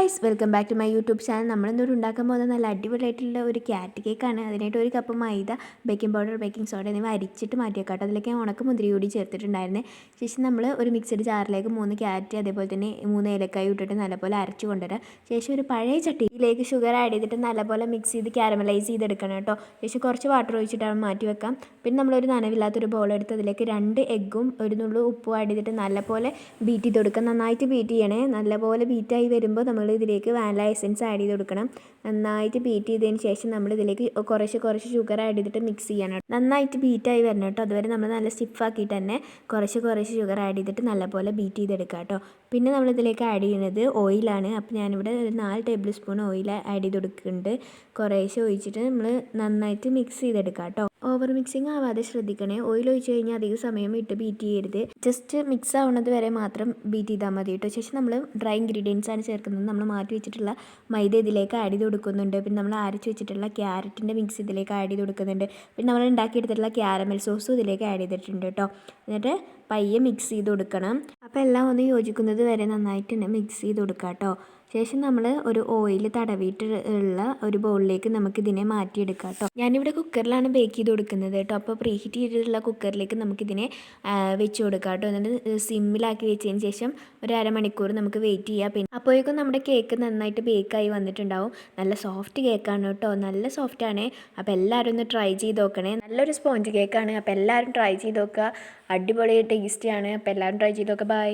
Guys, welcome back to my YouTube channel. നമ്മളിന്നൊരു ഉണ്ടാക്കാൻ പോകുന്ന നല്ല അടിപൊളിയായിട്ടുള്ള ഒരു ക്യാറ്റ് കേക്കാണ്. അതിനായിട്ട് ഒരു കപ്പ് മൈദ, ബേക്കിംഗ് പൗഡർ, ബേക്കിംഗ് സോഡ എന്നിവ അരിച്ചിട്ട് മാറ്റി വെക്കാം. അതിലേക്ക് ഉണക്ക മുന്തിരി കൂടി ചേർത്തിട്ടുണ്ടായിരുന്നേ. ശേഷം നമ്മൾ ഒരു മിക്സഡ് ജാറിലേക്ക് 3 ക്യാരറ്റ് അതേപോലെ തന്നെ 3 ഏലക്കായ ഇട്ടിട്ട് നല്ലപോലെ അരച്ച് കൊണ്ടുവരാം. ശേഷം ഒരു പഴയ ചട്ടിയിലേക്ക് ഷുഗർ ആഡ് ചെയ്തിട്ട് നല്ലപോലെ മിക്സ് ചെയ്ത് ക്യാരമലൈസ് ചെയ്തെടുക്കണം കേട്ടോ. ശേഷം കുറച്ച് വാട്ടർ ഒഴിച്ചിട്ട് മാറ്റി വെക്കാം. പിന്നെ നമ്മളൊരു നനവില്ലാത്തൊരു ബോൾ എടുത്ത് അതിലേക്ക് 2 എഗ്ഗും ഒരു നുള്ളു ഉപ്പും ആഡ് ചെയ്തിട്ട് നല്ലപോലെ ബീറ്റ് ചെയ്ത് കൊടുക്കാം. നന്നായിട്ട് ബീറ്റ് ചെയ്യണേ. നല്ലപോലെ ബീറ്റായി വരുമ്പോൾ നമ്മൾ ഇതിലേക്ക് വാനില എസൻസ് ആഡ് ചെയ്ത് കൊടുക്കണം. നന്നായിട്ട് ബീറ്റ് ചെയ്തതിന് ശേഷം നമ്മൾ ഇതിലേക്ക് കുറച്ച് ഷുഗർ ആഡ് ചെയ്തിട്ട് മിക്സ് ചെയ്യണം. നന്നായിട്ട് ബീറ്റായി വരണം കേട്ടോ. അതുവരെ നമ്മൾ നല്ല സ്റ്റിഫാക്കിയിട്ട് തന്നെ കുറച്ച് ഷുഗർ ആഡ് ചെയ്തിട്ട് നല്ലപോലെ ബീറ്റ് ചെയ്തെടുക്കുക കേട്ടോ. പിന്നെ നമ്മളിതിലേക്ക് ആഡ് ചെയ്യുന്നത് ഓയിലാണ്. അപ്പോൾ ഞാനിവിടെ ഒരു 4 ടേബിൾ സ്പൂൺ ഓയിൽ ആഡ് ചെയ്ത് കൊടുക്കുന്നുണ്ട്. കുറേശ്ശെ ഒഴിച്ചിട്ട് നമ്മൾ നന്നായിട്ട് മിക്സ് ചെയ്തെടുക്കുക കേട്ടോ. ഓവർ മിക്സിങ് ആവാതെ ശ്രദ്ധിക്കണേ. ഓയിൽ ഒഴിച്ച് കഴിഞ്ഞാൽ അധിക സമയം ഇട്ട് ബീറ്റ് ചെയ്യരുത്. ജസ്റ്റ് മിക്സ് ആവുന്നത് വരെ മാത്രം ബീറ്റ് ചെയ്താൽ മതി കേട്ടോ. ശേഷം നമ്മൾ ഡ്രൈ ഇൻഗ്രീഡിയൻസ് ആണ് ചേർക്കുന്നത്. നമ്മൾ മാറ്റി വെച്ചിട്ടുള്ള മൈദ ഇതിലേക്ക് ആഡ് ചെയ്ത് കൊടുക്കുന്നുണ്ട്. പിന്നെ നമ്മൾ അരച്ച് വെച്ചിട്ടുള്ള ക്യാരറ്റിൻ്റെ മിക്സ് ഇതിലേക്ക് ആഡ് ചെയ്ത് കൊടുക്കുന്നുണ്ട്. പിന്നെ നമ്മൾ ഉണ്ടാക്കിയെടുത്തിട്ടുള്ള ക്യാരമൽ സോസും ഇതിലേക്ക് ആഡ് ചെയ്തിട്ടുണ്ട് കേട്ടോ. എന്നിട്ട് പയ്യെ മിക്സ് ചെയ്ത് കൊടുക്കണം. അപ്പോൾ എല്ലാം ഒന്ന് യോജിക്കുന്നത് വരെ നന്നായിട്ട് തന്നെ മിക്സ് ചെയ്ത് കൊടുക്കുക കേട്ടോ. ശേഷം നമ്മൾ ഒരു ഓയിൽ തടവിയിട്ട് ഉള്ള ഒരു ബൗളിലേക്ക് നമുക്കിതിനെ മാറ്റിയെടുക്കാം കേട്ടോ. ഞാനിവിടെ കുക്കറിലാണ് ബേക്ക് ചെയ്ത് കൊടുക്കുന്നത് കേട്ടോ. അപ്പോൾ പ്രീ ഹീറ്റ് ചെയ്തിട്ടുള്ള കുക്കറിലേക്ക് നമുക്കിതിനെ വെച്ച് കൊടുക്കാം കേട്ടോ. എന്നിട്ട് സിമ്മിലാക്കി വെച്ചതിന് ശേഷം ഒരു അരമണിക്കൂർ നമുക്ക് വെയിറ്റ് ചെയ്യാം. പിന്നെ അപ്പോഴേക്കും നമ്മുടെ കേക്ക് നന്നായിട്ട് ബേക്കായി വന്നിട്ടുണ്ടാവും. നല്ല സോഫ്റ്റ് കേക്കാണ് കേട്ടോ. നല്ല സോഫ്റ്റാണ്. അപ്പോൾ എല്ലാവരും ഒന്ന് ട്രൈ ചെയ്ത് നോക്കണേ. നല്ലൊരു സ്പോഞ്ച് കേക്കാണ്. അപ്പോൾ എല്ലാവരും ട്രൈ ചെയ്ത് നോക്കുക. അടിപൊളി ടേസ്റ്റിയാണ്. അപ്പോൾ എല്ലാവരും ട്രൈ ചെയ്ത് നോക്കുക. ബൈ.